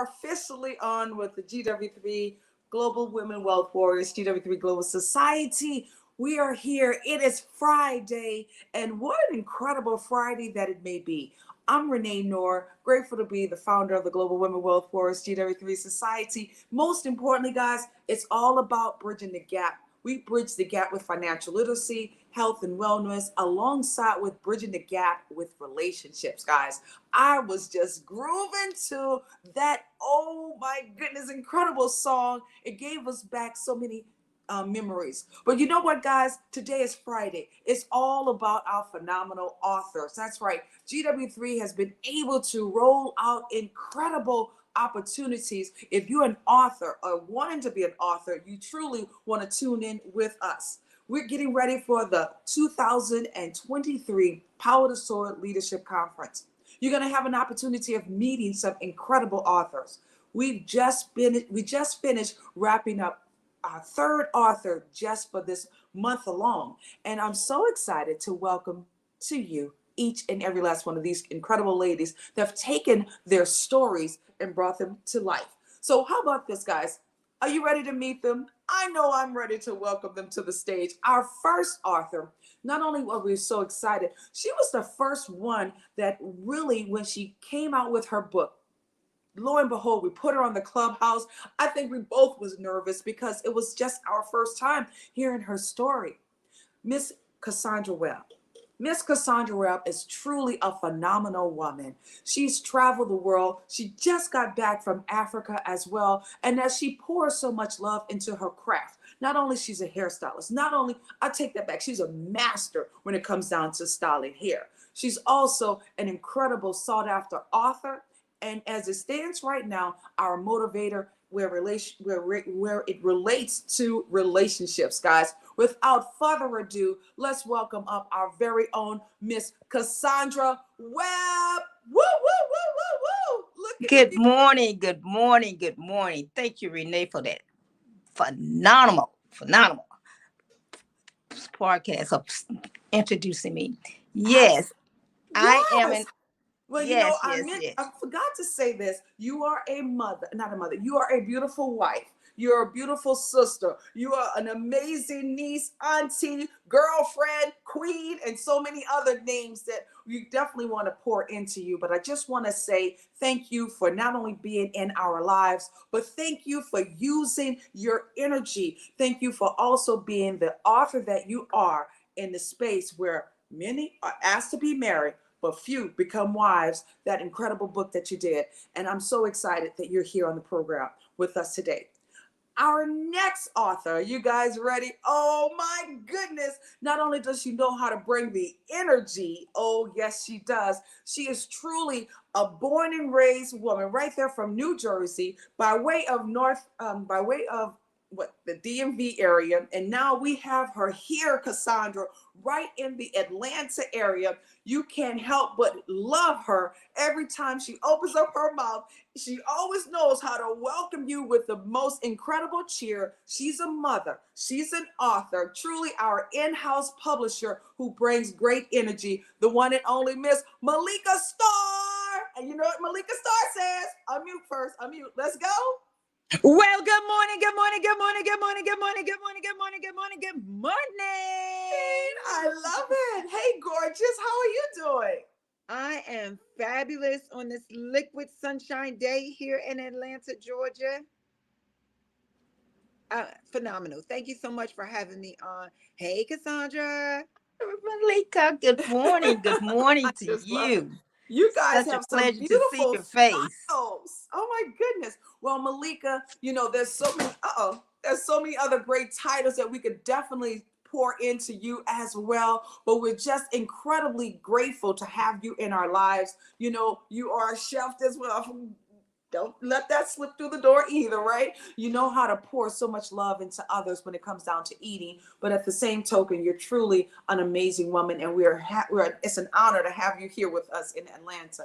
are officially on with the GW3 Global Women Wealth Warriors, GW3 Global Society. We are here. It is Friday, and what an incredible Friday that it may be. I'm Renee Knorr, grateful to be the founder of the Global Women Wealth Warriors, GW3 Society. Most importantly, guys, it's all about bridging the gap. We bridge the gap with financial literacy, health and wellness, alongside with bridging the gap with relationships, guys. I was just grooving to that, oh my goodness, incredible song. It gave us back so many memories. But you know what, guys? Today is Friday. It's all about our phenomenal authors. That's right. GW3 has been able to roll out incredible opportunities. If you're an author or wanting to be an author, you truly want to tune in with us. We're getting ready for the 2023 Power to Soar Leadership Conference. You're going to have an opportunity of meeting some incredible authors. We just finished wrapping up our third author just for this month alone. And I'm so excited to welcome to you each and every last one of these incredible ladies that have taken their stories and brought them to life. So how about this, guys? Are you ready to meet them? I know I'm ready to welcome them to the stage. Our first author, not only were we so excited, she was the first one that really, when she came out with her book, lo and behold, we put her on the Clubhouse. I think we both was nervous because it was just our first time hearing her story. Miss Cassaundra Webb. Miss Cassaundra Webb is truly a phenomenal woman. She's traveled the world. She just got back from Africa as well. And as she pours so much love into her craft, not only she's a hairstylist, not only, I take that back, she's a master when it comes down to styling hair. She's also an incredible sought after author. And as it stands right now, our motivator where it relates to relationships, guys. Without further ado, let's welcome up our very own Miss Cassaundra Webb. Woo, woo, woo, woo, woo. Look at Good morning, good morning, good morning. Thank you, Renee, for that phenomenal podcast of introducing me. Yes, I am yes. an Well, you know, yes, yes, yes. I forgot to say this. You are a mother, not a mother. You are a beautiful wife. You're a beautiful sister. You are an amazing niece, auntie, girlfriend, queen, and so many other names that we definitely want to pour into you. But I just want to say thank you for not only being in our lives, but thank you for using your energy. Thank you for also being the author that you are in the space where many are asked to be married, but few become wives. That incredible book that you did. And I'm so excited that you're here on the program with us today. Our next author, you guys ready? Oh my goodness. Not only does she know how to bring the energy, oh yes, she does. She is truly a born and raised woman right there from New Jersey by way of the DMV area. And now we have her here, Cassaundra, right in the Atlanta area. You can't help but love her. Every time she opens up her mouth, she always knows how to welcome you with the most incredible cheer. She's a mother. She's an author, truly our in-house publisher who brings great energy, the one and only Miss Malika Staar. And you know what Malika Staar says? Unmute first. Unmute. Let's go. Well, good morning, good morning, good morning, good morning, good morning, good morning, good morning, good morning, good morning. I love it. Hey, gorgeous. How are you doing? I am fabulous on this liquid sunshine day here in Atlanta, Georgia. Phenomenal. Thank you so much for having me on. Hey, Cassaundra. Malika, good morning to Just love it. you. You guys Such a have some pleasure to see beautiful your face. styles. Oh my goodness. Well, Malika, you know, there's so many other great titles that we could definitely pour into you as well. But we're just incredibly grateful to have you in our lives. You know, you are a chef as well. Don't let that slip through the door either, right? You know how to pour so much love into others when it comes down to eating. But at the same token, you're truly an amazing woman, and it's an honor to have you here with us in Atlanta.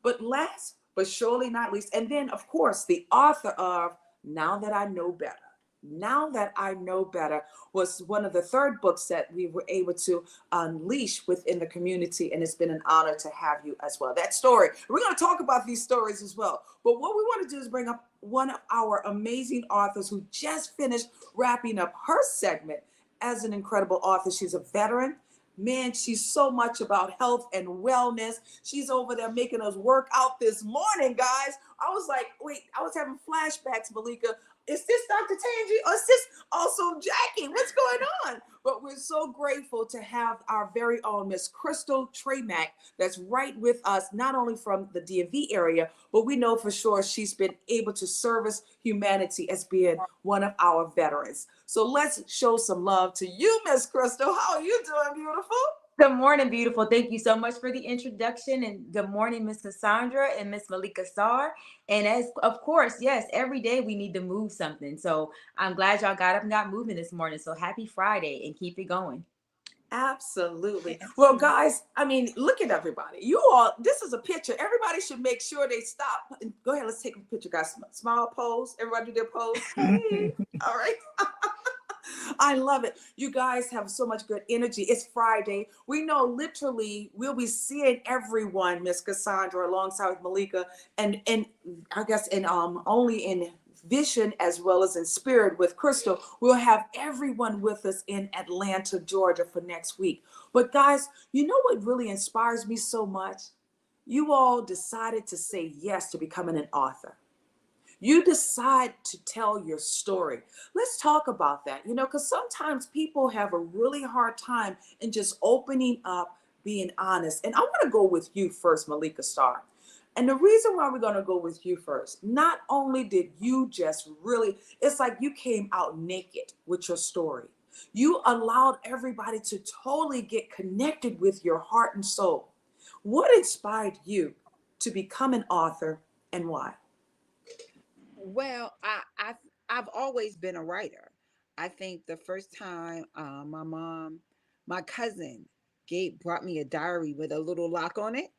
But last but surely not least, and then of course the author of Now That I Know Better. Now That I Know Better was one of the third books that we were able to unleash within the community, and it's been an honor to have you as well. That story, we're going to talk about these stories as well, but what we want to do is bring up one of our amazing authors who just finished wrapping up her segment as an incredible author. She's a veteran. Man, she's so much about health and wellness. She's over there making us work out this morning, guys. I was like, wait, I was having flashbacks, Malika. Is this Dr. Tangi or is this also Jackie? What's going on? But we're so grateful to have our very own Miss Crystal Tramack that's right with us, not only from the DMV area, but we know for sure she's been able to service humanity as being one of our veterans. So let's show some love to you, Miss Crystal. How are you doing, beautiful? Good morning, beautiful. Thank you so much for the introduction. And good morning, Miss Cassaundra and Miss Malika Staar. And as of course, yes, every day we need to move something. So I'm glad y'all got up and got moving this morning. So happy Friday and keep it going. Absolutely. Well, guys, I mean, look at everybody. You all, this is a picture. Everybody should make sure they stop. Go ahead, let's take a picture, guys. Smile pose. Everybody do their pose. Hey. All right. I love it. You guys have so much good energy. It's Friday. We know literally we'll be seeing everyone, Miss Cassaundra, alongside with Malika, and I guess only in vision as well as in spirit with Crystal. We'll have everyone with us in Atlanta, Georgia for next week. But guys, you know what really inspires me so much? You all decided to say yes to becoming an author. You decide to tell your story. Let's talk about that, because sometimes people have a really hard time in just opening up, being honest. And I want to go with you first, Malika Staar. And the reason why we're going to go with you first, not only did you just really, it's like you came out naked with your story. You allowed everybody to totally get connected with your heart and soul. What inspired you to become an author and why? Well, I've always been a writer. I think the first time my cousin brought me a diary with a little lock on it,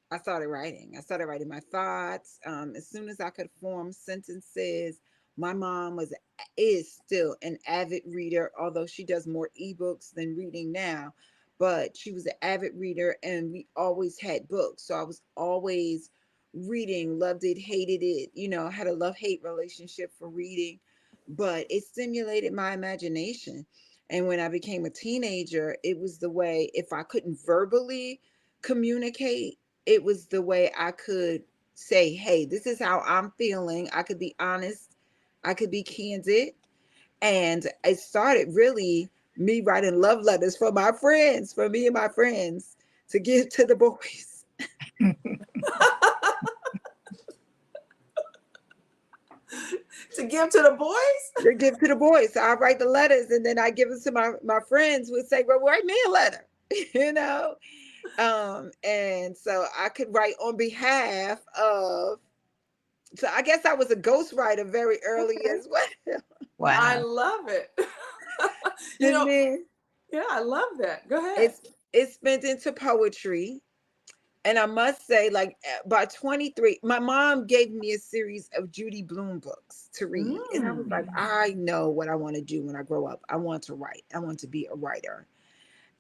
I started writing. I started writing my thoughts. As soon as I could form sentences, my mom is still an avid reader, although she does more ebooks than reading now. But she was an avid reader, and we always had books. So I was always reading, loved it, hated it. Had a love-hate relationship for reading, but it stimulated my imagination. And when I became a teenager, it was the way, if I couldn't verbally communicate, it was the way I could say, hey, this is how I'm feeling. I could be honest. I could be candid. And it started really me writing love letters for my friends, for me and my friends to give to the boys. To give to the boys? To give to the boys. So I write the letters and then I give them to my friends who would say, well, write me a letter, you know? And so I could write on behalf of, so I guess I was a ghostwriter very early as well. Wow. I love it. And then yeah, I love that. Go ahead. it's spent into poetry. And I must say, like by 23, my mom gave me a series of Judy Blume books to read. And I was like, I know what I want to do when I grow up. I want to write. I want to be a writer.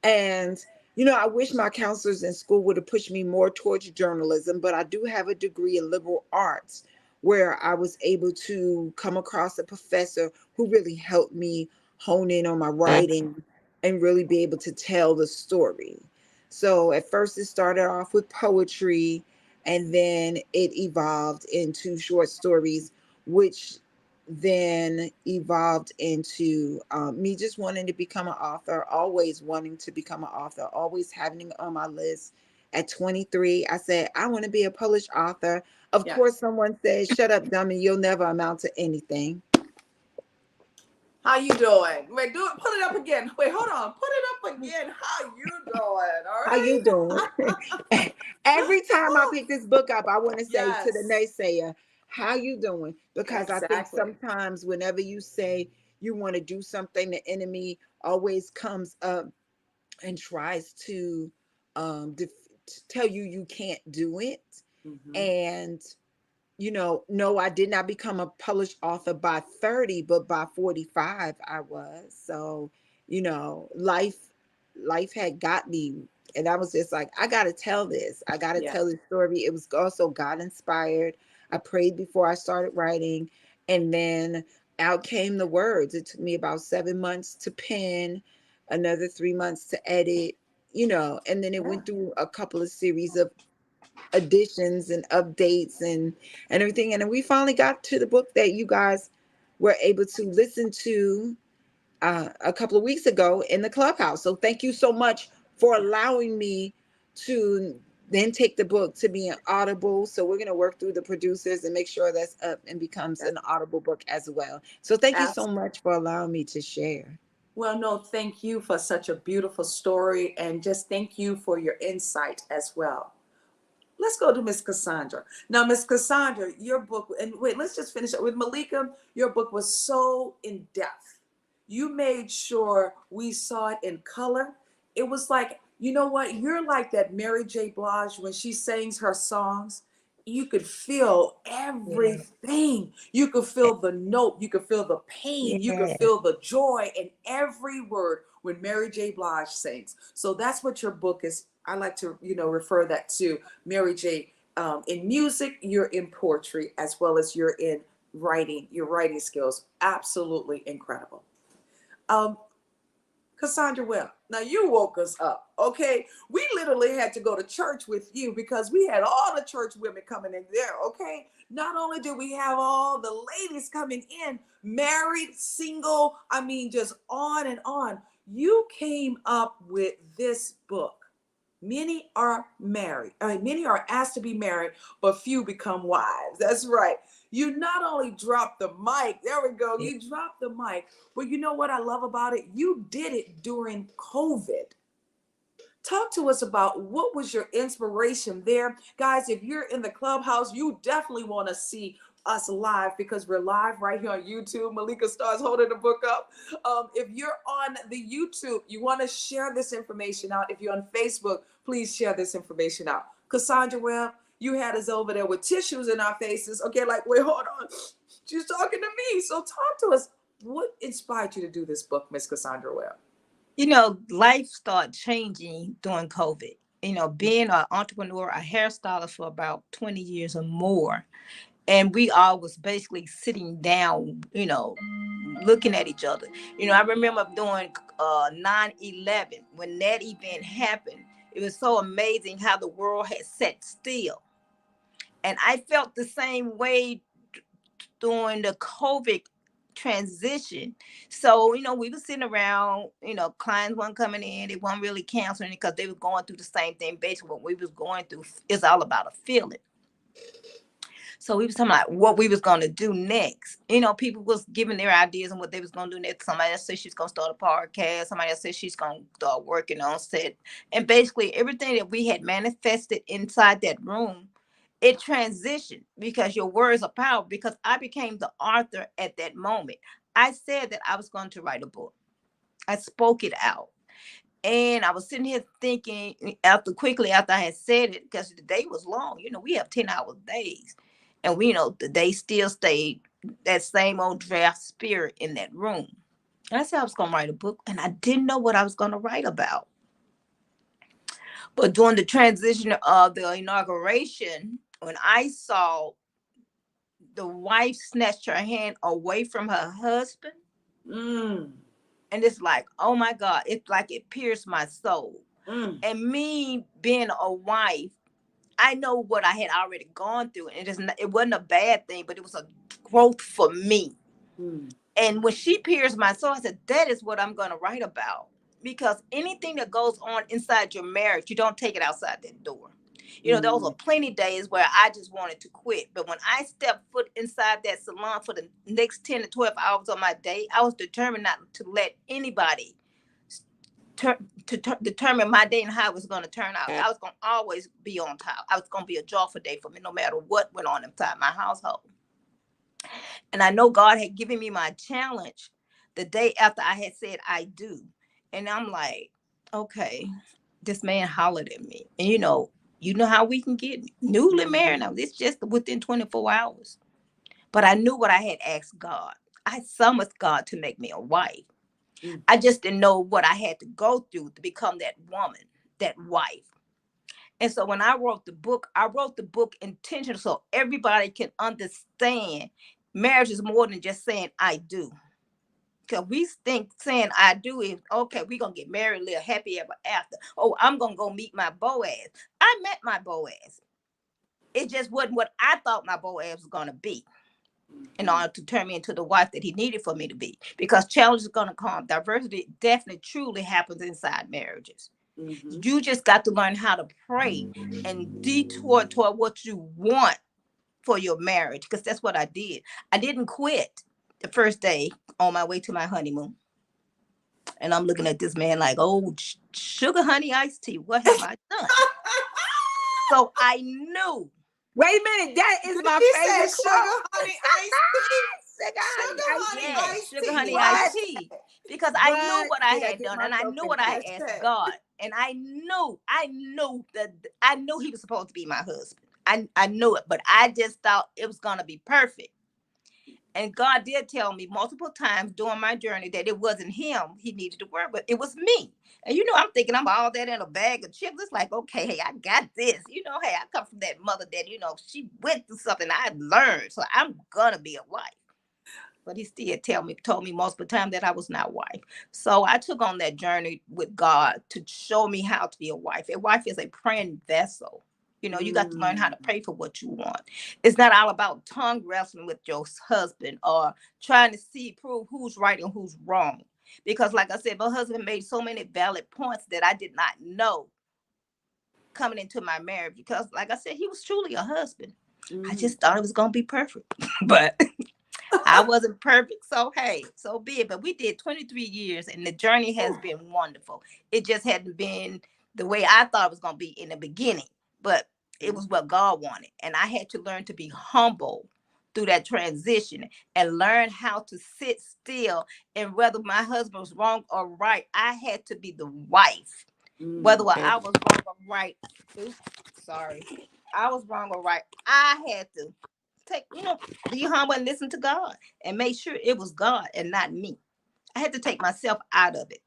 And, I wish my counselors in school would have pushed me more towards journalism, but I do have a degree in liberal arts where I was able to come across a professor who really helped me hone in on my writing and really be able to tell the story. So at first it started off with poetry, and then it evolved into short stories, which then evolved into me just wanting to become an author, always wanting to become an author, always having it on my list. At 23, I said, I want to be a published author. Of course, someone said, shut up, dummy, you'll never amount to anything. How you doing? Wait, put it up again. Wait, hold on. Put it up again. How you doing? All right. How you doing? Every time I pick this book up, I want to say to the naysayer, how you doing? Because I think sometimes whenever you say you want to do something, the enemy always comes up and tries to tell you can't do it. Mm-hmm. And no, I did not become a published author by 30, but by 45 I was. So, life had got me, and I was just like, I got to tell this. I got to Yeah. tell this story. It was also God inspired. I prayed before I started writing, and then out came the words. It took me about 7 months to pen, another 3 months to edit, and then it Yeah. went through a couple of series of additions and updates and everything, and then we finally got to the book that you guys were able to listen to a couple of weeks ago in the clubhouse. So thank you so much for allowing me to then take the book to be an audible. So we're going to work through the producers and make sure that's up and becomes Yeah. an audible book as well. So thank you so Absolutely. much for allowing me to share. Well, no, thank you for such a beautiful story, and just thank you for your insight as well. Let's go to Miss Cassaundra. Now, Miss Cassaundra, your book, and wait, let's just finish it with Malika. Your book was so in depth. You made sure we saw it in color. It was like, you know what? You're like that Mary J. Blige when she sings her songs. You could feel Yeah. everything. You could feel the note. You could feel the pain. You could Yes. feel the joy in every word when Mary J. Blige sings. So that's what your book is. I like to, refer that to Mary J. In music, you're in poetry as well as you're in writing. Your writing skills, absolutely incredible. Um, Cassaundra Webb, now you woke us up, okay? We literally had to go to church with you because we had all the church women coming in there, okay? Not only do we have all the ladies coming in, married, single, I mean, just on and on. You came up with this book. Many are married. I mean, many are asked to be married, but few become wives. That's right. You not only dropped the mic, there we go. Yeah. You dropped the mic, but you know what I love about it? You did it during COVID. Talk to us about what was your inspiration there. Guys, if you're in the clubhouse, you definitely want to see us live because we're live right here on YouTube. Malika Staar's holding the book up. If you're on the YouTube, you want to share this information out. If you're on Facebook, please share this information out. Cassaundra Webb, you had us over there with tissues in our faces. Okay, like, wait, hold on. She's talking to me. So talk to us. What inspired you to do this book, Miss Cassaundra Webb? Life started changing during COVID. Being an entrepreneur, a hairstylist for about 20 years or more. And we all was basically sitting down, looking at each other. I remember doing 9/11 when that event happened. It was so amazing how the world had sat still. And I felt the same way during the COVID transition. So, we were sitting around, clients weren't coming in, they weren't really counseling because they were going through the same thing. Basically, what we was going through is all about a feeling. So we was talking about what we was going to do next. People was giving their ideas on what they was going to do next. Somebody else said she's going to start a podcast. Somebody else said she's going to start working on set. And basically everything that we had manifested inside that room, it transitioned because your words are power. Because I became the author at that moment. I said that I was going to write a book. I spoke it out. And I was sitting here thinking after I had said it, because the day was long, we have 10-hour days. And the day still stayed that same old draft spirit in that room. And I said I was going to write a book, and I didn't know what I was going to write about. But during the transition of the inauguration, when I saw the wife snatched her hand away from her husband, Mm, and it's like, oh my God, it's like it pierced my soul. mm, And me being a wife, I know what I had already gone through, and it wasn't a bad thing, but it was a growth for me. mm, And when she pierced my soul, I said, that is what I'm going to write about. Because anything that goes on inside your marriage, you don't take it outside that door. Those mm. were plenty days where I just wanted to quit. But when I stepped foot inside that salon for the next 10 to 12 hours of my day, I was determined not to let anybody determine my day and how it was going to turn out. I was going to always be on top. I was going to be a joyful day for me, no matter what went on inside my household. And I know God had given me my challenge the day after I had said I do. And I'm like, okay, this man hollered at me. And You know how we can get newly married now. It's just within 24 hours. But I knew what I had asked God. I summoned God to make me a wife. Mm. I just didn't know what I had to go through to become that woman, that wife. And so when I wrote the book intentional so everybody can understand marriage is more than just saying I do. Because we think saying I do is okay, we're gonna get married, live happy ever after. Oh, I'm gonna go meet my Boaz. I met my Boaz. It just wasn't what I thought my Boaz was gonna be in order to turn me into the wife that he needed for me to be. Because challenges are gonna come. Diversity definitely truly happens inside marriages. Mm-hmm. You just got to learn how to pray and detour toward what you want for your marriage. Because that's what I did. I didn't quit the first day on my way to my honeymoon. And I'm looking at this man like, oh, sugar honey iced tea. What have I done? So I knew. Wait a minute, that is my She said favorite sugar, quote. honey, iced tea. Sugar Sugar, honey, honey, Yes, iced iced sugar tea. honey iced what? tea. Because I knew What what I did I had get done and I myself knew in? what I had asked Hashtag. God. And I knew that I knew he was supposed to be my husband. I knew it, but I just thought it was gonna be perfect. And God did tell me multiple times during my journey that it wasn't him he needed to work with, it was me. And I'm thinking I'm all that in a bag of chips. It's like, okay, hey, I got this. Hey, I come from that mother that, she went through something I learned. So I'm gonna be a wife. But he still told me multiple times that I was not wife. So I took on that journey with God to show me how to be a wife. A wife is a praying vessel. You got to learn how to pray for what you want. It's not all about tongue wrestling with your husband or trying to prove who's right and who's wrong. Because like I said, my husband made so many valid points that I did not know coming into my marriage. Because like I said, he was truly a husband. I just thought it was going to be perfect. But I wasn't perfect. So, hey, so be it. But we did 23 years and the journey has been wonderful. It just hadn't been the way I thought it was going to be in the beginning, but it was what God wanted. And I had to learn to be humble through that transition and learn how to sit still. And whether my husband was wrong or right, I had to be the wife. Whether I was wrong or right. Oops, sorry. I was wrong or right. I had to be humble and listen to God and make sure it was God and not me. I had to take myself out of it.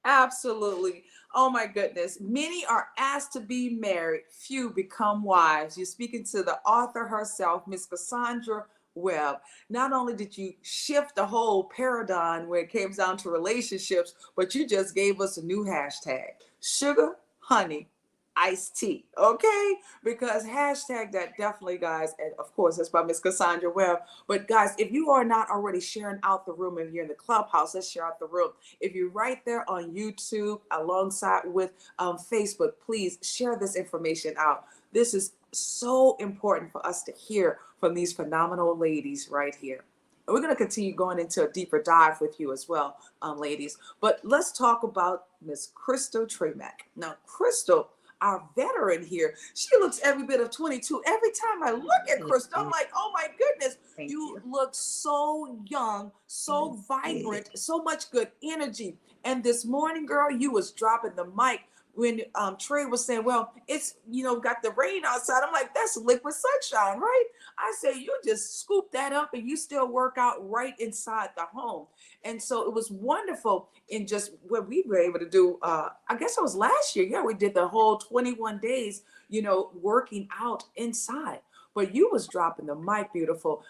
Absolutely. Oh my goodness. Many are asked to be married, few become wives. You're speaking to the author herself, Miss Cassaundra Webb. Not only did you shift the whole paradigm when it came down to relationships, but you just gave us a new hashtag, sugar, honey, iced tea. Okay? Because hashtag that definitely, guys, and of course that's by Miss Cassaundra Webb. But guys, if you are not already sharing out the room and you're in the clubhouse, let's share out the room. If you're right there on YouTube alongside with Facebook, please share this information out. This is so important for us to hear from these phenomenal ladies right here. And we're going to continue going into a deeper dive with you as well, ladies. But let's talk about Miss Crystal Tramack. Now, Crystal, our veteran here, she looks every bit of 22. Every time I look at Crystal, I'm like, oh my goodness, Thank you you. look so young, so vibrant, so much good energy. And this morning, girl, you was dropping the mic when Trey was saying, well, it's, got the rain outside. I'm like, that's liquid sunshine, right? I say, you just scoop that up and you still work out right inside the home. And so it was wonderful in just what we were able to do. I guess it was last year. Yeah, we did the whole 21 days, working out inside. But you was dropping the mic, beautiful.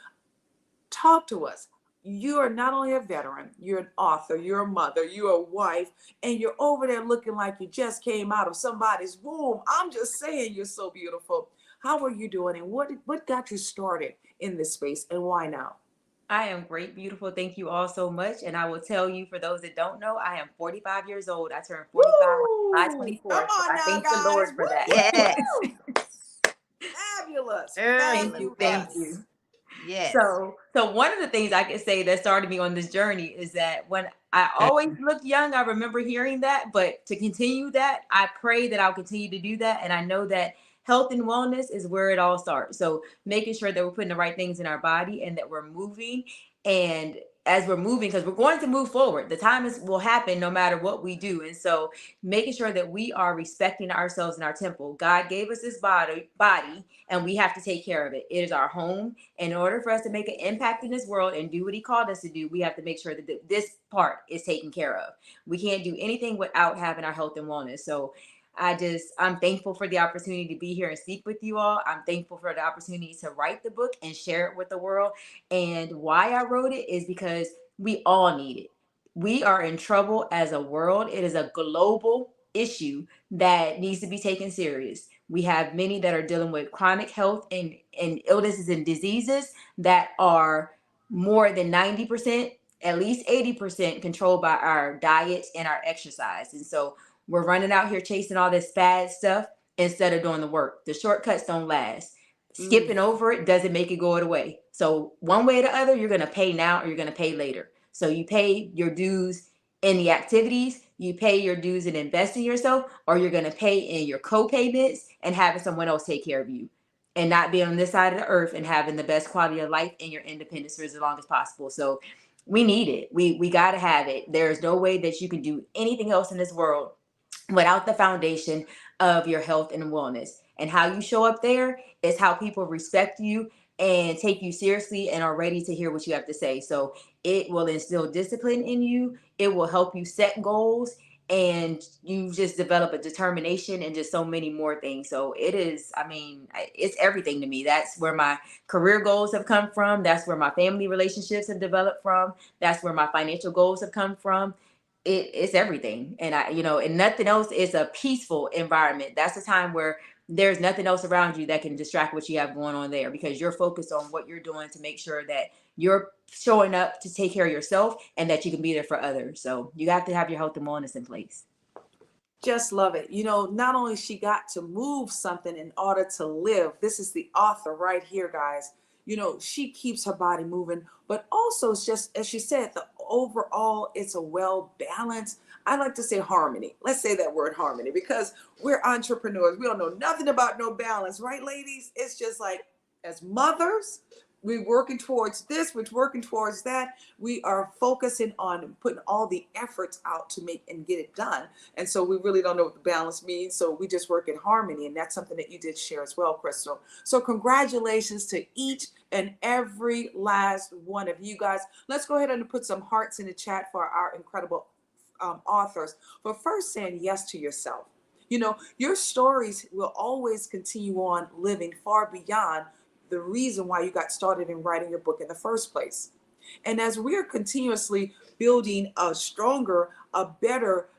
Talk to us. You are not only a veteran, you're an author, you're a mother, you're a wife, and you're over there looking like you just came out of somebody's womb. I'm just saying, you're so beautiful. How are you doing, and what got you started in this space, and why now? I am great, beautiful. Thank you all so much. And I will tell you, for those that don't know, I am 45 years old. I turned 45 on July Woo! Come 24th. So on I now, thank the guys. Lord Woo, for that. Yes. woo, woo. Fabulous, Thank you. Thank fabulous. you. Yes. So one of the things I could say that started me on this journey is that when I always looked young, I remember hearing that, but to continue that, I pray that I'll continue to do that. And I know that health and wellness is where it all starts. So making sure that we're putting the right things in our body and that we're moving. And as we're moving, because we're going to move forward. The time will happen no matter what we do. And so making sure that we are respecting ourselves in our temple. God gave us this body, and we have to take care of it. It is our home. In order for us to make an impact in this world and do what he called us to do, we have to make sure that this part is taken care of. We can't do anything without having our health and wellness. So I'm thankful for the opportunity to be here and speak with you all. I'm thankful for the opportunity to write the book and share it with the world. And why I wrote it is because we all need it. We are in trouble as a world. It is a global issue that needs to be taken serious. We have many that are dealing with chronic health and illnesses and diseases that are more than 90%, at least 80% controlled by our diet and our exercise. And so we're running out here chasing all this fad stuff instead of doing the work. The shortcuts don't last. Skipping over it doesn't make it go away. So one way or the other, you're going to pay now or you're going to pay later. So you pay your dues in the activities, you pay your dues in investing in yourself, or you're going to pay in your co-payments and having someone else take care of you and not being on this side of the earth and having the best quality of life and your independence for as long as possible. So we need it. We got to have it. There's no way that you can do anything else in this world without the foundation of your health and wellness. And how you show up there is how people respect you and take you seriously and are ready to hear what you have to say. So it will instill discipline in you. It will help you set goals, and you just develop a determination and just so many more things. So it is, I mean, it's everything to me. That's where my career goals have come from. That's where my family relationships have developed from. That's where my financial goals have come from. It's everything. And and nothing else is a peaceful environment. That's a time where there's nothing else around you that can distract what you have going on there, because you're focused on what you're doing to make sure that you're showing up to take care of yourself and that you can be there for others. So you have to have your health and wellness in place. Just love it. Not only she got to move something in order to live. This is the author right here, guys. She keeps her body moving, but also it's just, as she said, the overall, it's a well balanced. I like to say harmony. Let's say that word harmony, because we're entrepreneurs. We don't know nothing about no balance, right, ladies? It's just like, as mothers, we're working towards this, we're working towards that. We are focusing on putting all the efforts out to make and get it done. And so we really don't know what the balance means. So we just work in harmony. And that's something that you did share as well, Crystal. So congratulations to each and every last one of you guys. Let's go ahead and put some hearts in the chat for our incredible authors for first saying yes to yourself. Your stories will always continue on living far beyond the reason why you got started in writing your book in the first place. And as we are continuously building a stronger, a better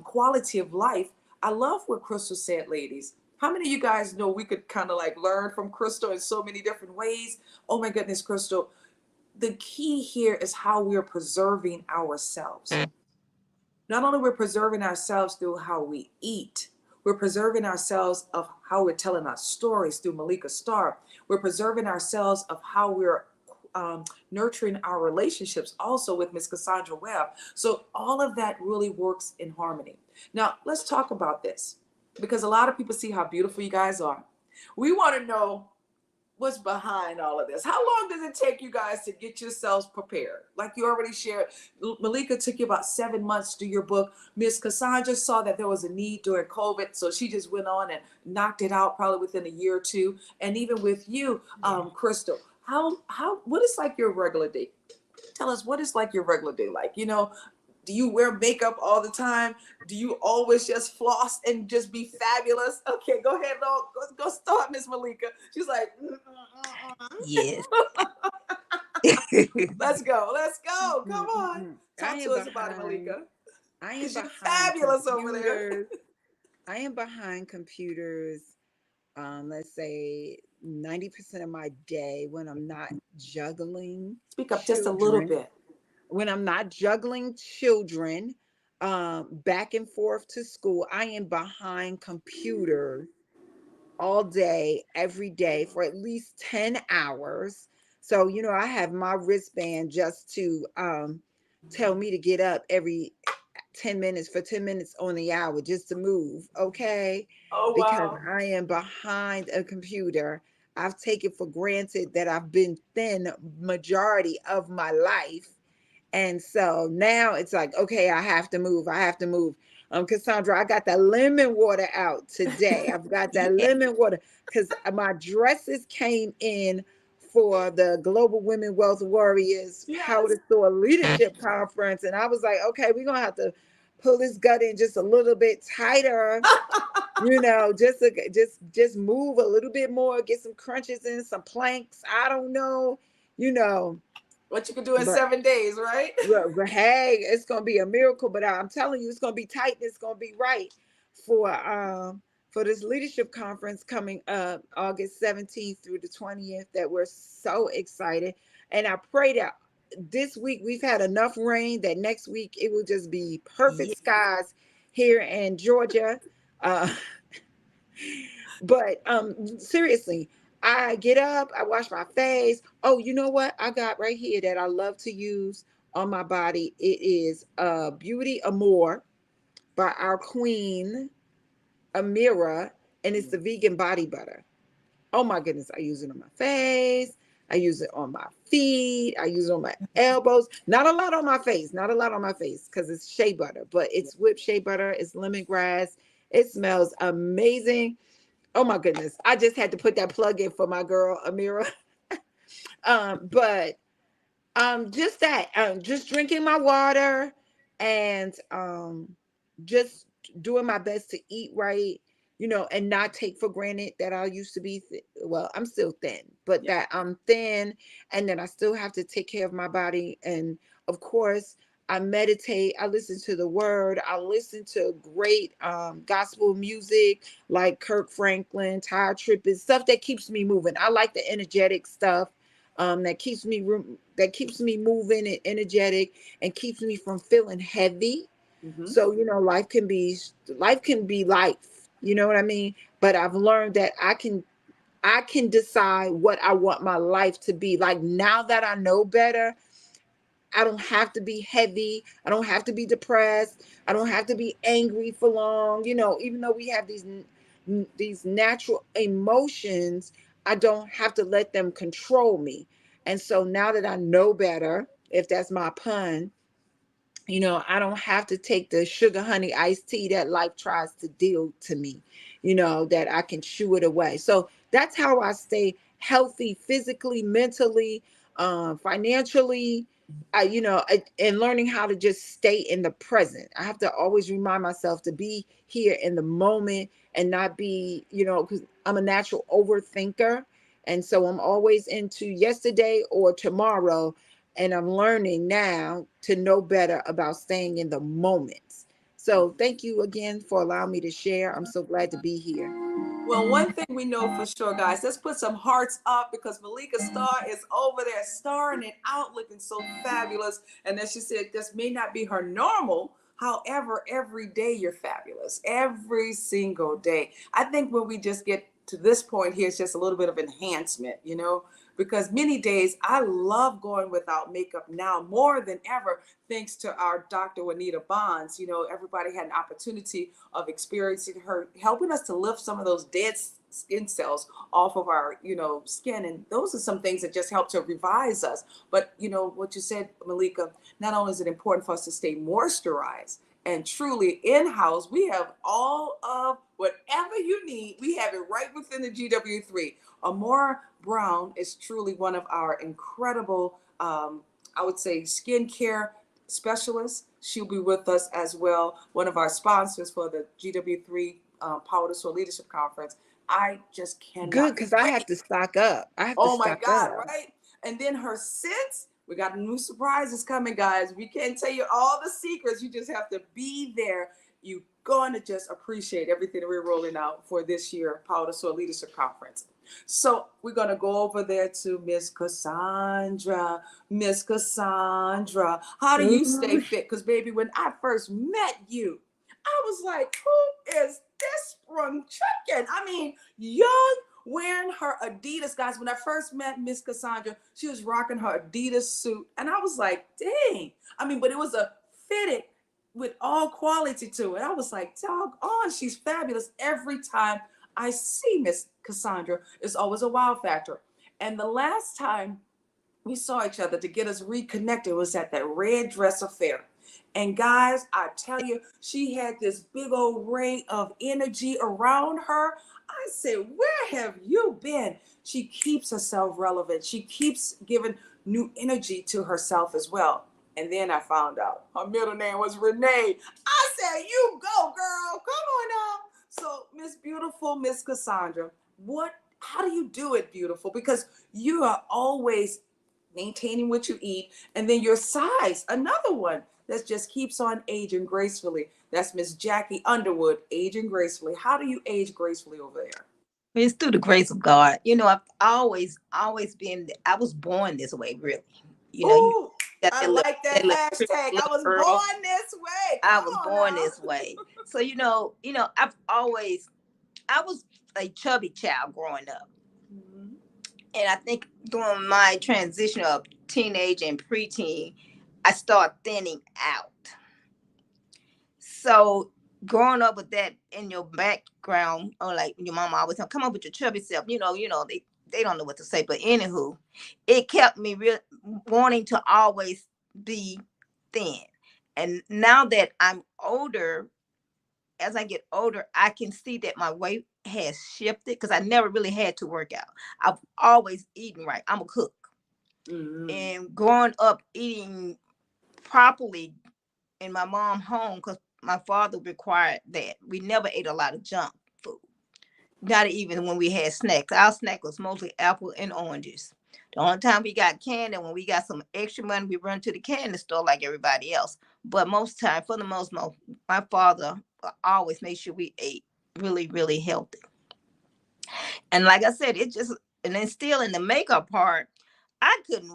quality of life, I love what Crystal said, ladies. How many of you guys know we could kind of like learn from Crystal in so many different ways? Oh my goodness, Crystal. The key here is how we're preserving ourselves. Not only we're preserving ourselves through how we eat, we're preserving ourselves of how we're telling our stories through Malika Staar. We're preserving ourselves of how we're nurturing our relationships also with Miss Cassaundra Webb. So all of that really works in harmony. Now, let's talk about this, because a lot of people see how beautiful you guys are. We want to know what's behind all of this. How long does it take you guys to get yourselves prepared? Like you already shared, Malika, took you about 7 months to do your book. Miss Cassaundra saw that there was a need during COVID, so she just went on and knocked it out probably within a year or two. And even with you, Crystal, what is like your regular day? Tell us, what is like your regular day like? Do you wear makeup all the time? Do you always just floss and just be fabulous? Okay, go ahead, go start, Miss Malika. She's like, Yes. let's go. Come on. Talk to us about it, Malika. I am Because you're behind fabulous over there. computers. I am behind computers. Let's say 90% of my day when I'm not juggling. Speak up just a little children. bit. When I'm not juggling children back and forth to school, I am behind computers all day, every day for at least 10 hours. So, I have my wristband just to tell me to get up every 10 minutes for 10 minutes on the hour just to move. Okay. Oh, Because wow. I am behind a computer. I've taken for granted that I've been thin majority of my life. And so now it's like, okay, I have to move. I have to move. Cassaundra, I got the lemon water out today. I've got that Yeah. lemon water because my dresses came in for the Global Women Wealth Warriors Power Yes. to Soar Leadership Conference. And I was like, okay, we're going to have to pull this gut in just a little bit tighter, just move a little bit more, get some crunches in, some planks. I don't know, you know, What you can do in but 7 days, right? hey, it's gonna be a miracle. But I'm telling you, it's gonna be tight and it's gonna be right for this leadership conference coming up August 17th through the 20th. That we're so excited, and I pray that this week we've had enough rain that next week it will just be perfect Yeah. skies here in Georgia. Uh, but seriously, I get up, I wash my face. Oh, you know what? I got right here that I love to use on my body. It is Beauty Amore by our queen Amira, and it's the vegan body butter. Oh my goodness, I use it on my face. I use it on my feet. I use it on my elbows. Not a lot on my face. Not a lot on my face because it's shea butter, but it's whipped shea butter. It's lemongrass. It smells amazing. Oh my goodness. I just had to put that plug in for my girl Amira. But just that, just drinking my water and just doing my best to eat right, and not take for granted that I used to be well, I'm still thin, but Yeah. that I'm thin and that I still have to take care of my body. And of course, I meditate, I listen to the word, I listen to great gospel music like Kirk Franklin, Tire Tripping, stuff that keeps me moving. I like the energetic stuff that keeps me moving and energetic and keeps me from feeling heavy. Mm-hmm. So life can be life. You know what I mean? But I've learned that I can decide what I want my life to be. Like now that I know better, I don't have to be heavy. I don't have to be depressed. I don't have to be angry for long. Even though we have these natural emotions, I don't have to let them control me. And so now that I know better, if that's my pun, I don't have to take the sugar honey iced tea that life tries to deal to me, that I can chew it away. So that's how I stay healthy physically, mentally, financially, and learning how to just stay in the present. I have to always remind myself to be here in the moment and not be, because I'm a natural overthinker. And so I'm always into yesterday or tomorrow, and I'm learning now to know better about staying in the moment. So thank you again for allowing me to share. I'm so glad to be here. Well, one thing we know for sure, guys, let's put some hearts up because Malika Staar is over there starring it out looking so fabulous. And as she said, this may not be her normal. However, every day you're fabulous. Every single day. I think when we just get to this point here, it's just a little bit of enhancement, because many days I love going without makeup now more than ever, thanks to our Dr. Juanita Bonds. Everybody had an opportunity of experiencing her, helping us to lift some of those dead skin cells off of our, skin. And those are some things that just help to revise us. But, what you said, Malika, not only is it important for us to stay moisturized, and truly in-house, we have all of whatever you need. We have it right within the GW3. Amora Brown is truly one of our incredible, I would say, skincare specialists. She'll be with us as well, one of our sponsors for the GW3 Power to Soul Leadership Conference. I just Good, cannot because I have wait. to stock up. I have to Oh my stock God, up. right? And then her scents, we got new surprises coming, guys. We can't tell you all the secrets. You just have to be there. You're going to just appreciate everything that we're rolling out for this year, Power to Soul Leadership Conference. So we're going to go over there to Miss Cassaundra. Miss Cassaundra, how do you stay Mhm. fit? Because, baby, when I first met you, I was like, who is this sprung chicken? I mean, young, wearing her Adidas, guys. When I first met Miss Cassaundra, she was rocking her Adidas suit. And I was like, dang. I mean, but it was a fitted with all quality to it. I was like, doggone, she's fabulous. Every time I see Miss Cassaundra, it's always a wow factor. And the last time we saw each other to get us reconnected was at that red dress affair. And guys, I tell you, she had this big old ray of energy around her. I said, where have you been? She keeps herself relevant. She keeps giving new energy to herself as well. And then I found out her middle name was Renee. I said, you go, girl. Come on now. So, Miss Beautiful, Miss Cassaundra, how do you do it, beautiful? Because you are always maintaining what you eat, and then your size, another one that just keeps on aging gracefully. That's Miss Jackie Underwood, aging gracefully. How do you age gracefully over there? It's through the grace of God. I've always been. I was born this way, really. Ooh, Got I that little, like that hashtag. I was curl. born this way. I Come was on born now. this way. So I was a chubby child growing up. Mhm. And I think during my transition of teenage and preteen, I started thinning out. So growing up with that in your background, or like your mama always tell, come up with your chubby self, they don't know what to say. But anywho, it kept me wanting to always be thin. And now that I'm older, as I get older, I can see that my weight has shifted because I never really had to work out. I've always eaten right. I'm a cook. Mhm. And growing up eating properly in my mom's home, because my father required that. We never ate a lot of junk food. Not even when we had snacks. Our snack was mostly apple and oranges. The only time we got candy, when we got some extra money, we run to the candy store like everybody else. But most time, for the most, my father always made sure we ate really, really healthy. And like I said, and then still in the makeup part, I couldn't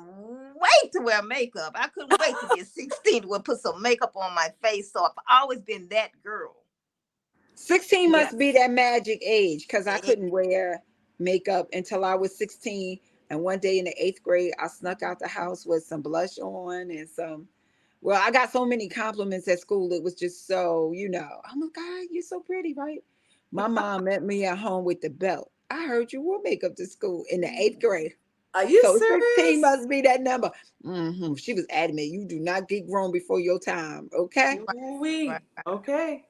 wait to wear makeup. I couldn't wait to get 16 to put some makeup on my face. So I've always been that girl. 16 Yes. must be that magic age, because I couldn't wear makeup until I was 16. And one day in the 8th grade, I snuck out the house with some blush on and well, I got so many compliments at school. It was just so, oh my God, you're so pretty, right? My mom met me at home with the belt. I heard you wore makeup to school in the 8th grade. Are you So 16 serious? must be that number. She was adamant. You do not get grown before your time. Okay. We Right. okay.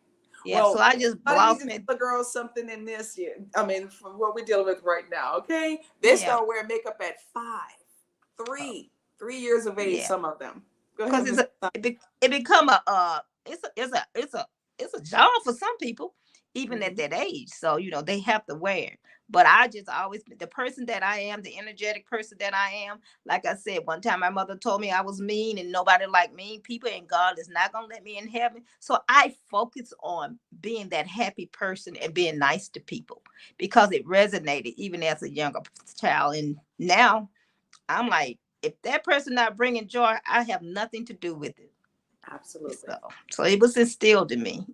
Yeah, so Well, I just I need to blossomed. tell the girls something in this year. I mean, from what we're dealing with right now. Okay, they Yeah. start wearing makeup at 5, 3 years of age. Yeah. Some of them. Go Because ahead, Miss. it become it's a job for some people, even at Mhm. that age. So they have to wear it. But I just always the person that I am, the energetic person that I am. Like I said, one time my mother told me I was mean and nobody liked mean people, and God is not gonna let me in heaven. So I focus on being that happy person and being nice to people because it resonated even as a younger child. And now I'm like, if that person not bringing joy, I have nothing to do with it. Absolutely. So it was instilled in me.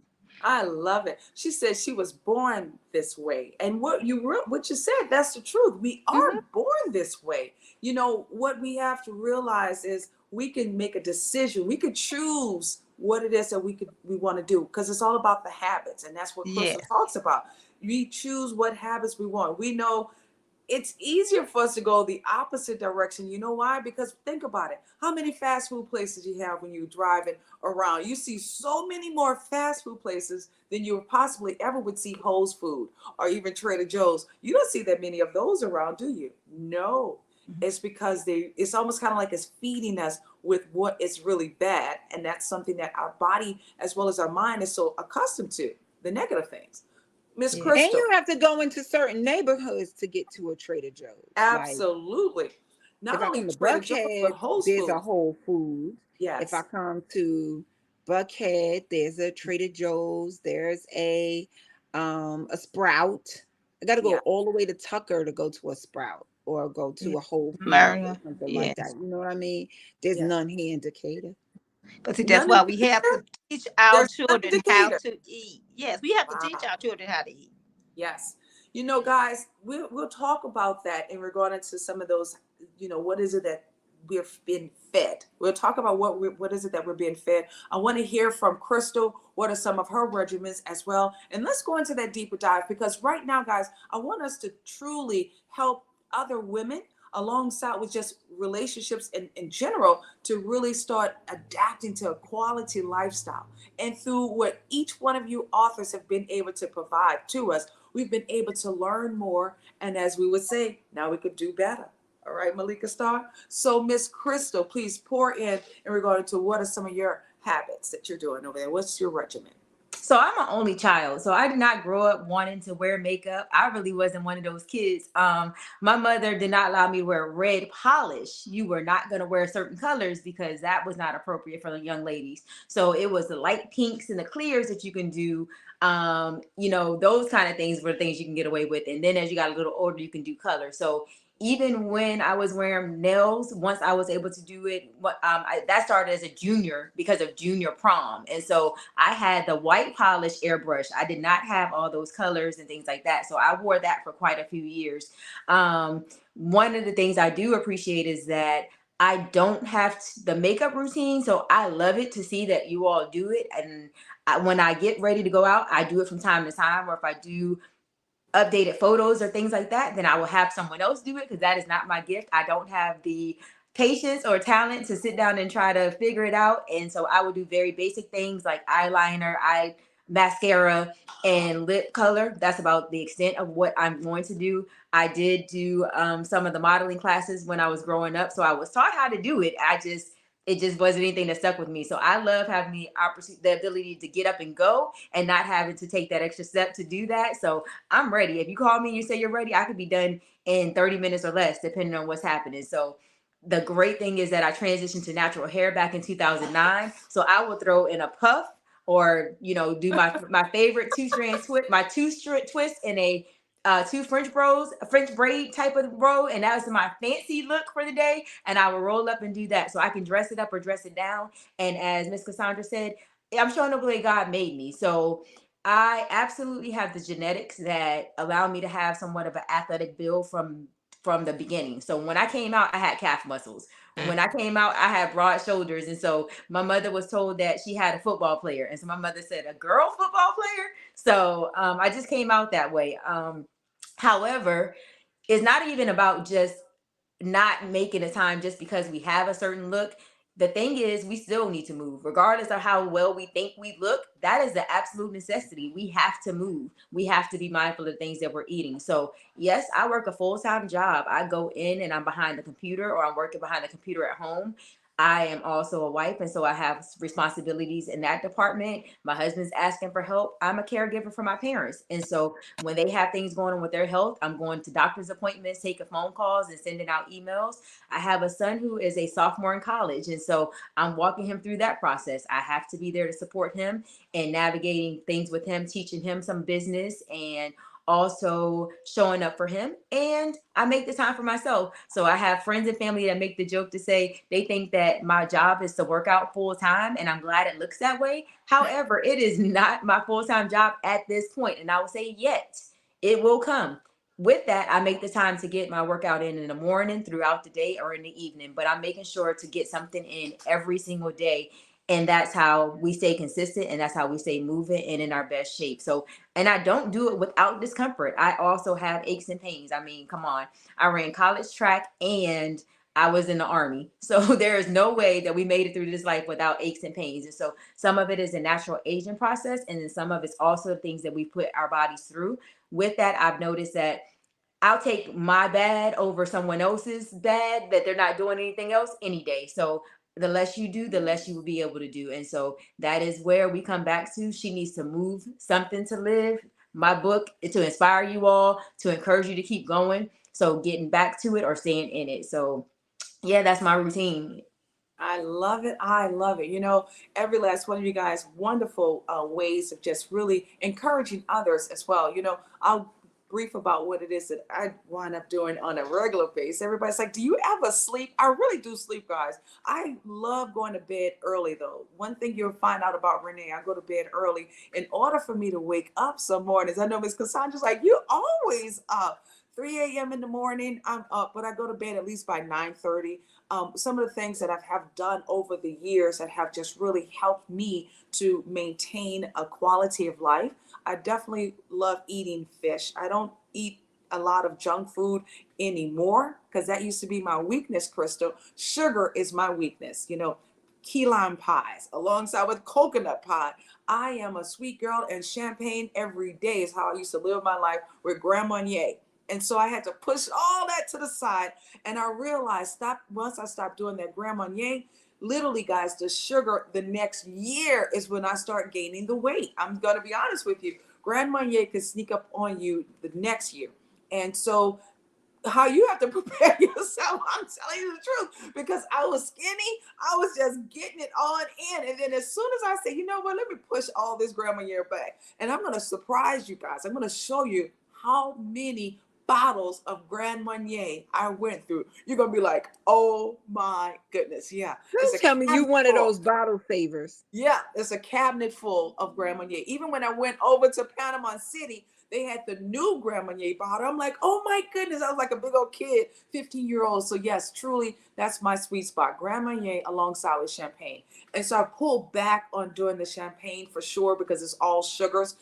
I love it. She said she was born this way. And what you said, that's the truth. We Mhm. are born this way. What we have to realize is we can make a decision. We could choose what it is that we want to do, because it's all about the habits, and that's what Yeah. Crystal talks about. We choose what habits we want. We know it's easier for us to go the opposite direction. You know why? Because think about it. How many fast food places you have when you're driving around? You see so many more fast food places than you possibly ever would see Whole's Food or even Trader Joe's. You don't see that many of those around, do you? No. Mhm. It's because it's almost kind of like it's feeding us with what is really bad. And that's something that our body as well as our mind is so accustomed to, the negative things. Miss Yeah. And Crystal. you have to go into certain neighborhoods to get to a Trader Joe's. Like Absolutely. if Not I only come to Trader Joe's, but Buckhead, Whole there's a Foods. Whole Foods. If I Yes. come to Buckhead, there's a Trader Joe's. There's a Sprout. I got to go Yeah. all the way to Tucker to go to a Sprout or go Yeah. to a Whole Foods or Myrna. something like that. Yes. You know what I mean? There's Yes. none here in Decatur. But see, that's None in why we have Decatur? to teach our There's none in children how Decatur. to eat. Yes, we have to teach Wow. our children how to eat. Yes. Guys, we'll talk about that in regard to some of those, what is it that we're being fed? We'll talk about what is it that we're being fed. I want to hear from Crystal. What are some of her regimens as well? And let's go into that deeper dive, because right now, guys, I want us to truly help other women, alongside with just relationships in general, to really start adapting to a quality lifestyle. And through what each one of you authors have been able to provide to us, we've been able to learn more. And as we would say, now we could do better. All right, Malika Staar. So Miss Crystal, please pour in regard to what are some of your habits that you're doing over there. What's your regimen? So I'm an only child. So I did not grow up wanting to wear makeup. I really wasn't one of those kids. My mother did not allow me to wear red polish. You were not going to wear certain colors because that was not appropriate for the young ladies. So it was the light pinks and the clears that you can do. Those kind of things were things you can get away with. And then as you got a little older, you can do color. So even when I was wearing nails, once I was able to do it, that started as a junior because of junior prom. And so I had the white polish airbrush. I did not have all those colors and things like that. So I wore that for quite a few years. One of the things I do appreciate is that I don't have the makeup routine. So I love it to see that you all do it. And when I get ready to go out, I do it from time to time. Or if I do updated photos or things like that, then I will have someone else do it because that is not my gift. I don't have the patience or talent to sit down and try to figure it out. And so I will do very basic things like eyeliner, eye mascara, and lip color. That's about the extent of what I'm going to do. I did do some of the modeling classes when I was growing up. So I was taught how to do it. It just wasn't anything that stuck with me. So I love having the ability to get up and go and not having to take that extra step to do that. So I'm ready. If you call me and you say you're ready, I could be done in 30 minutes or less, depending on what's happening. So the great thing is that I transitioned to natural hair back in 2009. So I will throw in a puff or, do my favorite two-strand twist, my two-strand twist in a two French braid type of row. And that was my fancy look for the day. And I will roll up and do that. So I can dress it up or dress it down. And as Miss Cassaundra said, I'm showing up the way God made me. So I absolutely have the genetics that allow me to have somewhat of an athletic build from the beginning. So when I came out, I had calf muscles. When I came out, I had broad shoulders. And so my mother was told that she had a football player. And so my mother said, a girl football player? So I just came out that way. However, it's not even about just not making a time just because we have a certain look. The thing is, we still need to move, regardless of how well we think we look. That is the absolute necessity. We have to move. We have to be mindful of the things that we're eating. So yes, I work a full-time job. I go in and I'm behind the computer, or I'm working behind the computer at home. I am also a wife, and so I have responsibilities in that department. My husband's asking for help. I'm a caregiver for my parents. And so when they have things going on with their health, I'm going to doctor's appointments, taking phone calls, and sending out emails. I have a son who is a sophomore in college, and so I'm walking him through that process. I have to be there to support him and navigating things with him, teaching him some business, and also showing up for him. And I make the time for myself. So I have friends and family that make the joke to say they think that my job is to work out full time, and I'm glad it looks that way. However, it is not my full-time job at this point, and I will say yet it will come. With that, I make the time to get my workout in the morning, throughout the day, or in the evening, but I'm making sure to get something in every single day. And that's how we stay consistent, and that's how we stay moving and in our best shape. So, and I don't do it without discomfort. I also have aches and pains. I mean, come on. I ran college track and I was in the Army. So there is no way that we made it through this life without aches and pains. And so some of it is a natural aging process, and then some of it's also things that we put our bodies through. With that, I've noticed that I'll take my bad over someone else's bad, that they're not doing anything else any day. So the less you do, the less you will be able to do. And so that is where we come back to. She needs to move, something to live. My book is to inspire you all, to encourage you to keep going. So getting back to it or staying in it. So yeah, that's my routine. I love it. I love it. Every last one of you guys, wonderful ways of just really encouraging others as well. I'll brief about what it is that I wind up doing on a regular basis. Everybody's like, do you ever sleep? I really do sleep, guys. I love going to bed early, though. One thing you'll find out about Renee, I go to bed early in order for me to wake up some mornings. I know Miss Cassaundra's like, you always up. 3 a.m. in the morning, I'm up, but I go to bed at least by 9:30. Some of the things that I have done over the years that have just really helped me to maintain a quality of life. I definitely love eating fish. I don't eat a lot of junk food anymore, because that used to be my weakness, Crystal. Sugar is my weakness, you know, key lime pies alongside with coconut pie. I am a sweet girl, and champagne every day is how I used to live my life with Grand Marnier. And so I had to push all that to the side. And I realized once I stopped doing that Grand Marnier, literally, guys, the sugar the next year is when I start gaining the weight. I'm going to be honest with you. Grand Marnier could sneak up on you the next year. And so how you have to prepare yourself, I'm telling you the truth, because I was skinny. I was just getting it on in. And then as soon as I say, you know what, let me push all this Grand Marnier back. And I'm going to surprise you guys. I'm going to show you how many bottles of Grand Marnier I went through. You're going to be like, oh my goodness. Yeah. Don't tell me you one of those bottle savers. Yeah, it's a cabinet full of Grand Marnier. Even when I went over to Panama City, they had the new Grand Marnier bottle. I'm like, oh my goodness. I was like a big old kid, 15-year-old. So yes, truly, that's my sweet spot. Grand Marnier alongside with champagne. And so I pulled back on doing the champagne for sure because it's all sugars.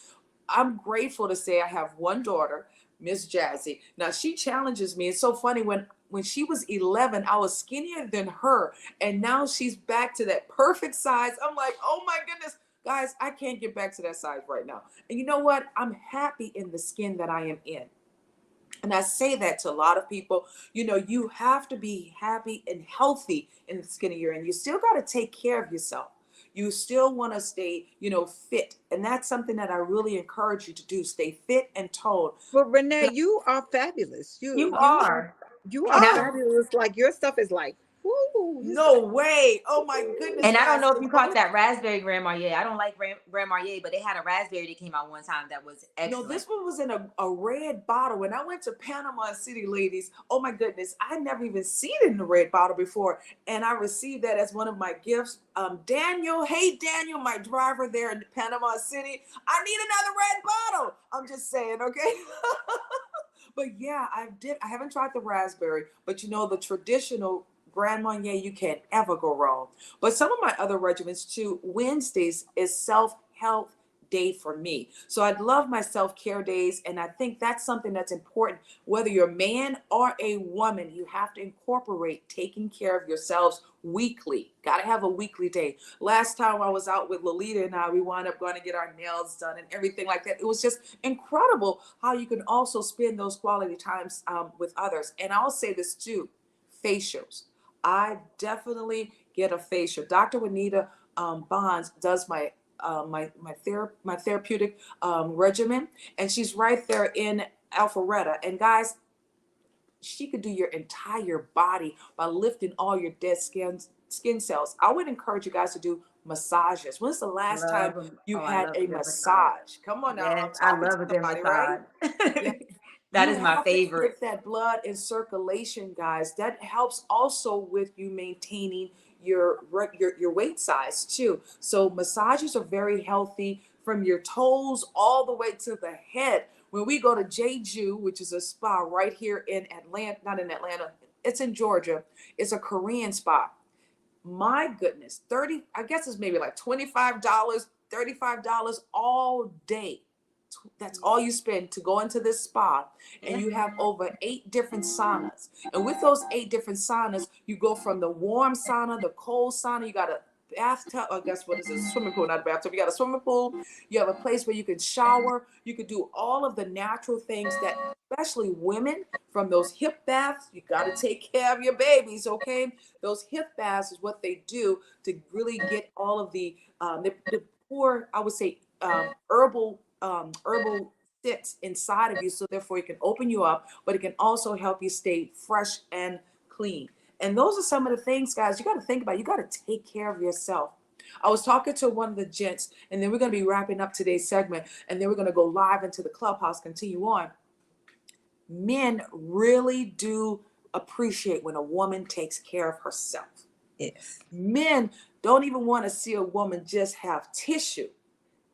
I'm grateful to say I have one daughter, Miss Jazzy. Now she challenges me. It's so funny, when she was 11, I was skinnier than her. And now she's back to that perfect size. I'm like, oh my goodness, guys, I can't get back to that size right now. And you know what? I'm happy in the skin that I am in. And I say that to a lot of people. You know, you have to be happy and healthy in the skin you're in. You still got to take care of yourself. You still want to stay, you know, fit. And that's something that I really encourage you to do. Stay fit and toned. But Renee, you are fabulous. You are. You And are I, fabulous. Like your stuff is like, woo. No way. Oh my goodness. and I don't know guys. if you caught that raspberry Grand Marnier. I don't like Grand Marnier, but they had a raspberry that came out one time that was No, excellent. this one was in a red bottle. When I went to Panama City, ladies, oh my goodness, I never even seen it in a red bottle before. And I received that as one of my gifts. Daniel, hey Daniel, my driver there in Panama City, I need another red bottle. I'm just saying, okay? But yeah, I haven't tried the raspberry, but you know, the traditional Grand Marnier, you can't ever go wrong. But some of my other regimens too, Wednesdays is self-help day for me. So I'd love my self-care days. And I think that's something that's important. Whether you're a man or a woman, you have to incorporate taking care of yourselves weekly. Got to have a weekly day. Last time I was out with Lolita and I, we wound up going to get our nails done and everything like that. It was just incredible how you can also spend those quality times with others. And I'll say this too, facials. I definitely get a facial. Dr. Juanita Bonds does my therapeutic regimen, and she's right there in Alpharetta. And guys, she could do your entire body by lifting all your dead skin cells. I would encourage you guys to do massages. When's the last time you had a massage? Come on now, Yes, I'm I talking love a to good somebody, right? massage. Yeah. That You is my have to favorite. get that blood in circulation, guys. That helps also with you maintaining your weight size too. So massages are very healthy from your toes all the way to the head. When we go to Jeju, which is a spa right here in Atlanta, not in Atlanta, it's in Georgia. It's a Korean spa. My goodness, I guess it's maybe like $25, $35 all day. That's all you spend to go into this spa, and you have over 8 different saunas. And with those 8 different saunas, you go from the warm sauna, the cold sauna, you got a bathtub, I guess what is it? Swimming pool, not a bathtub. You got a swimming pool, you have a place where you can shower, you can do all of the natural things that, especially women, from those hip baths, you got to take care of your babies, okay? Those hip baths is what they do to really get all of the poor, I would say, herbal sits inside of you, so therefore it can open you up, but it can also help you stay fresh and clean. And those are some of the things, guys, you got to think about. You got to take care of yourself. I was talking to one of the gents, and then we're going to be wrapping up today's segment, and then we're going to go live into the clubhouse, continue on. Men really do appreciate when a woman takes care of herself. Yes. Men don't even want to see a woman just have tissue.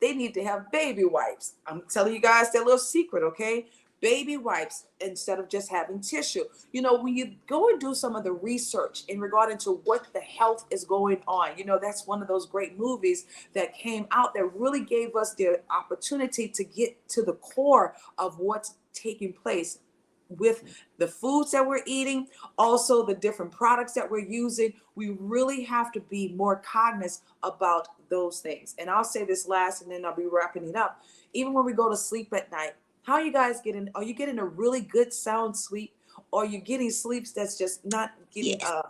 They need to have baby wipes. I'm telling you guys that little secret, okay? Baby wipes instead of just having tissue. You know, when you go and do some of the research in regard to what the health is going on, you know, that's one of those great movies that came out that really gave us the opportunity to get to the core of what's taking place. with the foods that we're eating, also the different products that we're using. We really have to be more cognizant about those things. And I'll say this last, and then I'll be wrapping it up. Even when we go to sleep at night, how are you guys getting? Are you getting a really good sound sleep, or are you getting sleeps that's just not getting? Yes.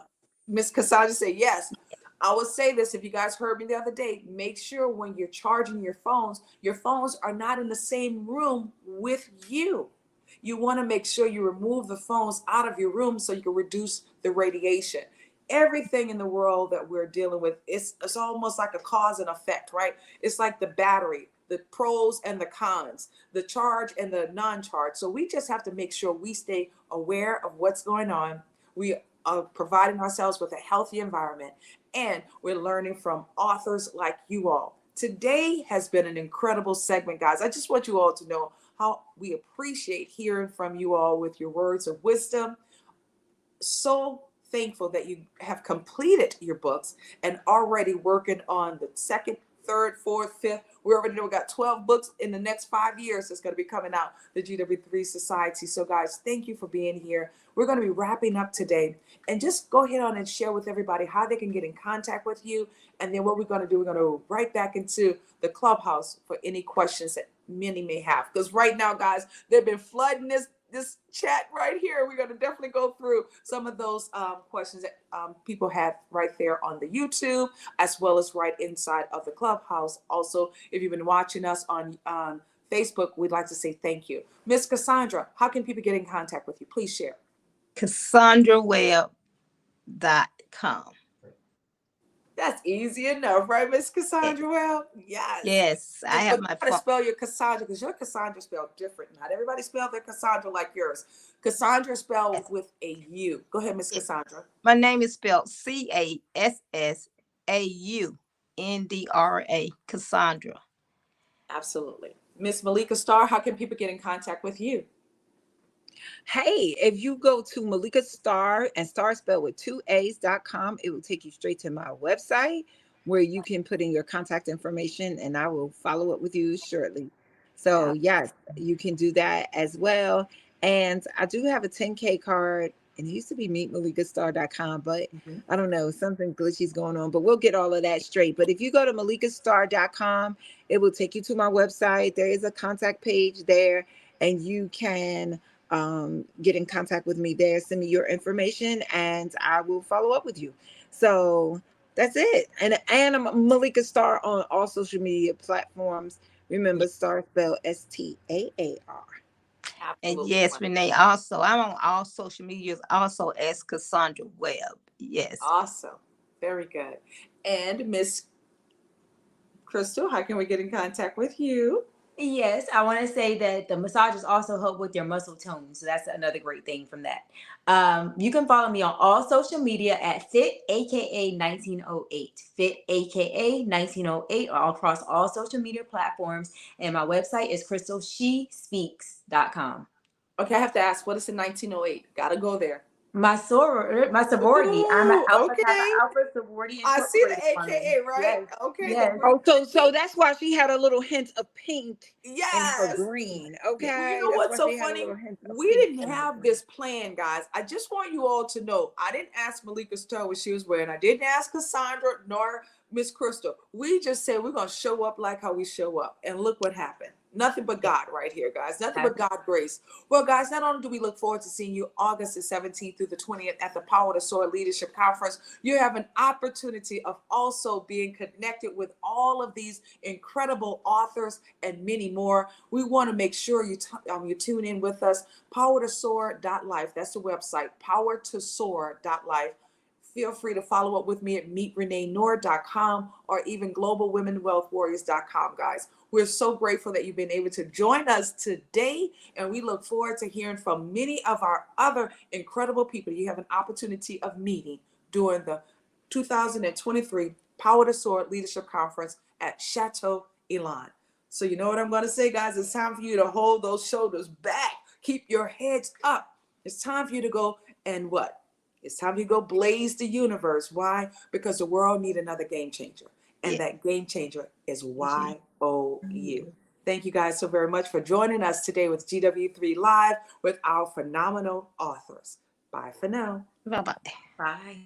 Miss Cassaundra said yes. I will say this: if you guys heard me the other day, make sure when you're charging your phones are not in the same room with you. You want to make sure you remove the phones out of your room so you can reduce the radiation. Everything in the world that we're dealing with, it's almost like a cause and effect, right? It's like the battery, the pros and the cons, the charge and the non-charge. So we just have to make sure we stay aware of what's going on. We are providing ourselves with a healthy environment, and we're learning from authors like you all. Today has been an incredible segment, guys. I just want you all to know how we appreciate hearing from you all with your words of wisdom. So thankful that you have completed your books and already working on the second, third, fourth, fifth. We already know we got 12 books in the next 5 years that's going to be coming out, the GW3 Society. So guys, thank you for being here. We're going to be wrapping up today, and just go ahead on and share with everybody how they can get in contact with you. And then what we're going to do, we're going to go right back into the clubhouse for any questions that many may have. Because right now, guys, they've been flooding this chat right here. We're going to definitely go through some of those questions that people have right there on the YouTube, as well as right inside of the clubhouse. Also, if you've been watching us on Facebook, we'd like to say thank you. Miss Cassaundra, how can people get in contact with you? Please share. CassaundraWebb.com. That's easy enough, right, Miss Cassaundra Webb? Yes. Yes, I have my How to phone. spell your Cassandra, because your Cassandra spelled different. Not everybody spelled their Cassandra like yours. Cassandra spelled with a U. Go ahead, Miss Cassandra. My name is spelled Cassaundra. Cassandra. Absolutely. Miss Malika Staar, how can people get in contact with you? Hey, if you go to Malika Staar, and Star spelled with 2A's.com, it will take you straight to my website where you can put in your contact information, and I will follow up with you shortly. So yes, you can do that as well. And I do have a 10K card, and it used to be meetmalikastaar.com, but I don't know, something glitchy's going on, but we'll get all of that straight. But if you go to malikastaar.com, it will take you to my website. There is a contact page there, and you can get in contact with me there. Send me your information, and I will follow up with you. So that's it. And I'm Malika Staar on all social media platforms. Remember, Staar spelled Staar. And Absolutely. yes, Renee, also, I'm on all social medias, also as Cassaundra Webb. Yes. Awesome. Very good. And Miss Crystal, how can we get in contact with you? Yes, I want to say that the massages also help with your muscle tone. So that's another great thing from that. You can follow me on all social media at Fit, aka 1908. Fit, aka 1908, all across all social media platforms. And my website is crystalshespeaks.com. Okay, I have to ask, what is in 1908? Gotta go there. My sorority. I'm an Ooh, Alpha okay. Kappa Alpha sorority. I see the Incorporated AKA, woman. right? Yes. Okay. Yes. Oh, so that's why she had a little hint of pink in her Yes. green. Well, Okay, you know that's what's why so she had a funny? little hint of We pink didn't in her have green. this plan, guys. I just want you all to know, I didn't ask Malika Staar what she was wearing. I didn't ask Cassaundra nor Miss Crystal. We just said we're going to show up like how we show up. And look what happened. Nothing but God right here, guys. Nothing but God grace. Well, guys, not only do we look forward to seeing you August the 17th through the 20th at the Power to Soar Leadership Conference, you have an opportunity of also being connected with all of these incredible authors and many more. We want to make sure you tune in with us. Powertosoar.life. That's the website, powertosoar.life. Feel free to follow up with me at meetreneeknorr.com or even globalwomenwealthwarriors.com, guys. We're so grateful that you've been able to join us today, and we look forward to hearing from many of our other incredible people you have an opportunity of meeting during the 2023 Power to Soar Leadership Conference at Chateau Elan. So you know what I'm going to say, guys? It's time for you to hold those shoulders back. Keep your heads up. It's time for you to go and what? It's time to go blaze the universe. Why? Because the world needs another game changer. And that game changer is YOU. Thank you guys so very much for joining us today with GW3 Live with our phenomenal authors. Bye for now. Bye-bye. Bye.